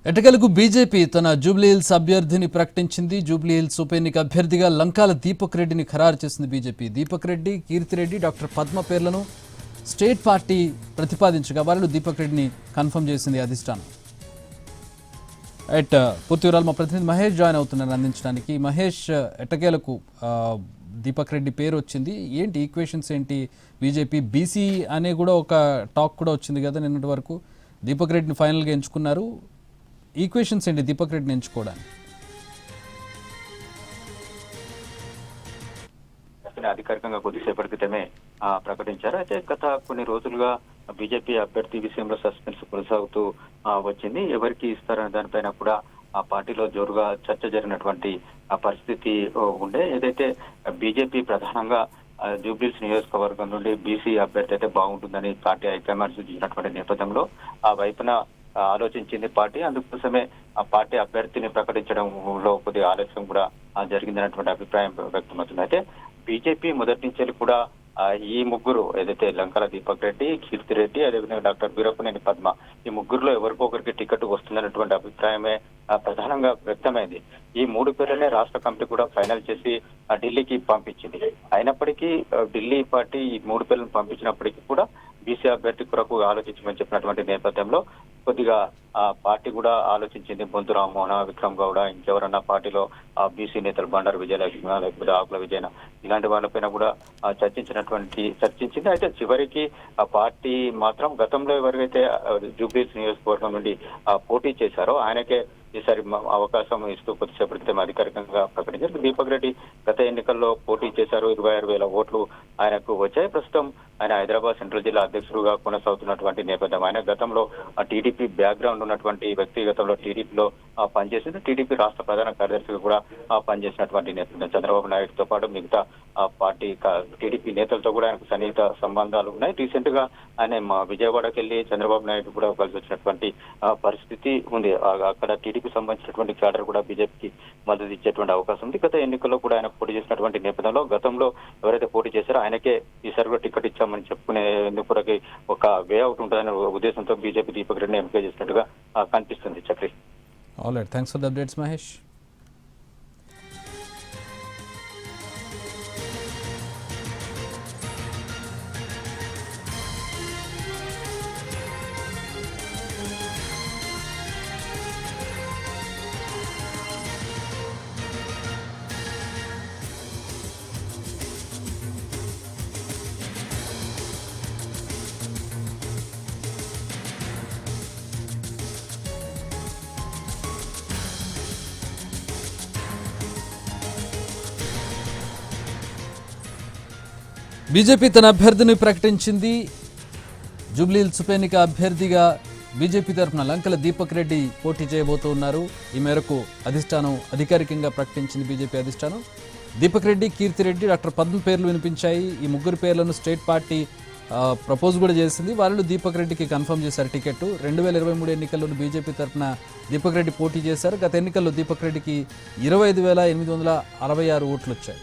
ఎటకెలకు BJP తన జూబ్లీహిల్స్ అభ్యర్థిని ప్రకటించింది. జూబ్లీహిల్స్ ఉప ఎన్నిక అభ్యర్థిగా లంకాల దీపక్ రెడ్డిని ఖరారు చేసింది బీజేపీ. దీపక్ రెడ్డి, కీర్తిరెడ్డి, డాక్టర్ పద్మ పేర్లను స్టేట్ పార్టీ ప్రతిపాదించగా వారిలో దీపక్ రెడ్డిని కన్ఫర్మ్ చేసింది అధిష్టానం. పూర్తి వివరాలు మా ప్రతినిధి మహేష్ జాయిన్ అవుతున్నారు అందించడానికి. మహేష్, ఎటకేలకు దీపక్ రెడ్డి పేరు వచ్చింది, ఏంటి ఈక్వేషన్స్ ఏంటి? బీజేపీ బీసీ అనే కూడా ఒక టాక్ కూడా వచ్చింది కదా నిన్నటి వరకు. దీపక్ రెడ్డిని ఫైనల్గా ఎంచుకున్నారు. ఈక్వేషన్స్ ఏంటి దీపక్ రెడ్డిని ఎంచుకోవడానికి? అధికారికంగా కొద్దిసేపటి క్రితమే ప్రకటించారు. అయితే గత కొన్ని రోజులుగా బీజేపీ అభ్యర్థి విషయంలో సస్పెన్స్ కొనసాగుతూ వచ్చింది. ఎవరికి ఇస్తారనే దానిపైన కూడా ఆ పార్టీలో జోరుగా చర్చ జరిగినటువంటి పరిస్థితి ఉండే. ఏదైతే బీజేపీ ప్రధానంగా జూబ్లీహిల్స్ నియోజకవర్గం నుండి బీసీ అభ్యర్థి అయితే బాగుంటుందని పార్టీ హైకమాండ్ సూచించినటువంటి నేపథ్యంలో ఆ వైపున ఆలోచించింది పార్టీ. అందుకోసమే ఆ పార్టీ అభ్యర్థిని ప్రకటించడంలో కొద్దిగా ఆలస్యం కూడా జరిగిందన్నటువంటి అభిప్రాయం వ్యక్తమవుతుంది. అయితే బీజేపీ మొదటి నుంచి కూడా ఈ ముగ్గురు ఏదైతే లంకాల దీపక్ రెడ్డి, కీర్తిరెడ్డి, అదేవిధంగా డాక్టర్ వీరప్పనేని పద్మ, ఈ ముగ్గురులో ఎవరికో ఒకరికి టికెట్ వస్తుందన్నటువంటి అభిప్రాయమే ప్రధానంగా వ్యక్తమైంది. ఈ మూడు పేర్లనే రాష్ట్ర కమిటీ కూడా ఫైనల్ చేసి ఢిల్లీకి పంపించింది. అయినప్పటికీ ఢిల్లీ పార్టీ ఈ మూడు పేర్లను పంపించినప్పటికీ కూడా బీసీ అభ్యర్థి కొరకు ఆలోచించమని చెప్పినటువంటి నేపథ్యంలో కొద్దిగా పార్టీ కూడా ఆలోచించింది. బొంతు రామ్మోహన, విక్రమ్ గౌడ, ఇంకెవరన్నా పార్టీలో బీసీ నేతలు బండారు విజయలక్ష్మి, లేకపోతే ఆకుల విజయన, ఇలాంటి వాళ్ళపైన కూడా చర్చించింది. అయితే చివరికి ఆ పార్టీ మాత్రం గతంలో ఎవరికైతే జూబ్లీహిల్స్ నియోజకవర్గం నుండి పోటీ చేశారో ఆయనకే ఈసారి అవకాశం ఇస్తూ కొద్దిసేపటి క్రితం అధికారికంగా ప్రకటించారు. దీపక్ రెడ్డి గత ఎన్నికల్లో పోటీ చేశారు. 26,000 ఓట్లు ఆయనకు వచ్చాయి. ప్రస్తుతం ఆయన హైదరాబాద్ సెంట్రల్ జిల్లా అధ్యక్షుడుగా కొనసాగుతున్నటువంటి నేపథ్యం. ఆయన గతంలో టీడీపీ బ్యాక్గ్రౌండ్ ఉన్నటువంటి వ్యక్తి, గతంలో టీడీపీలో పనిచేసింది. టీడీపీ రాష్ట్ర ప్రధాన కార్యదర్శిగా కూడా పనిచేసినటువంటి నేపథ్యం. చంద్రబాబు నాయుడుతో పాటు మిగతా పార్టీ టీడీపీ నేతలతో కూడా ఆయనకు సన్నిహిత సంబంధాలు ఉన్నాయి. రీసెంట్ గా ఆయన విజయవాడకి వెళ్లి చంద్రబాబు నాయుడు కూడా కలిసి వచ్చినటువంటి పరిస్థితి ఉంది. అక్కడ టీడీపీ సంబంధించినటువంటి క్యాడర్ కూడా బీజేపీకి మద్దతు ఇచ్చేటువంటి అవకాశం ఉంది. గత ఎన్నికల్లో కూడా ఆయన పోటీ చేసినటువంటి నేపథ్యంలో గతంలో ఎవరైతే పోటీ చేశారో ఆయనకే ఈసారి కూడా టికెట్ ఇచ్చామని చెప్పుకునేందుకు ఒక వే అవుట్ ఉంటుందనే ఉద్దేశంతో బీజేపీ దీపక్ రెడ్డిని ఎంపిక చేసినట్టుగా కనిపిస్తుంది. Chakri, all right, thanks for the updates Mahesh. BJP తన అభ్యర్థిని ప్రకటించింది. జూబ్లీహిల్స్ ఉప ఎన్నిక అభ్యర్థిగా బీజేపీ తరఫున లంకల దీపక్ రెడ్డి పోటీ చేయబోతున్నారు. ఈ మేరకు అధిష్టానం అధికారికంగా ప్రకటించింది. బీజేపీ అధిష్టానం దీపక్ రెడ్డి, కీర్తిరెడ్డి, డాక్టర్ పద్మ పేర్లు వినిపించాయి. ఈ ముగ్గురు పేర్లను స్టేట్ పార్టీ ప్రపోజ్ కూడా చేసింది. వారిలో దీపక్ రెడ్డికి కన్ఫర్మ్ చేశారు టికెట్. 2023 ఎన్నికల్లో బీజేపీ తరఫున దీపక్ రెడ్డి పోటీ చేశారు. గత ఎన్నికల్లో దీపక్ రెడ్డికి 25,866 ఓట్లు వచ్చాయి.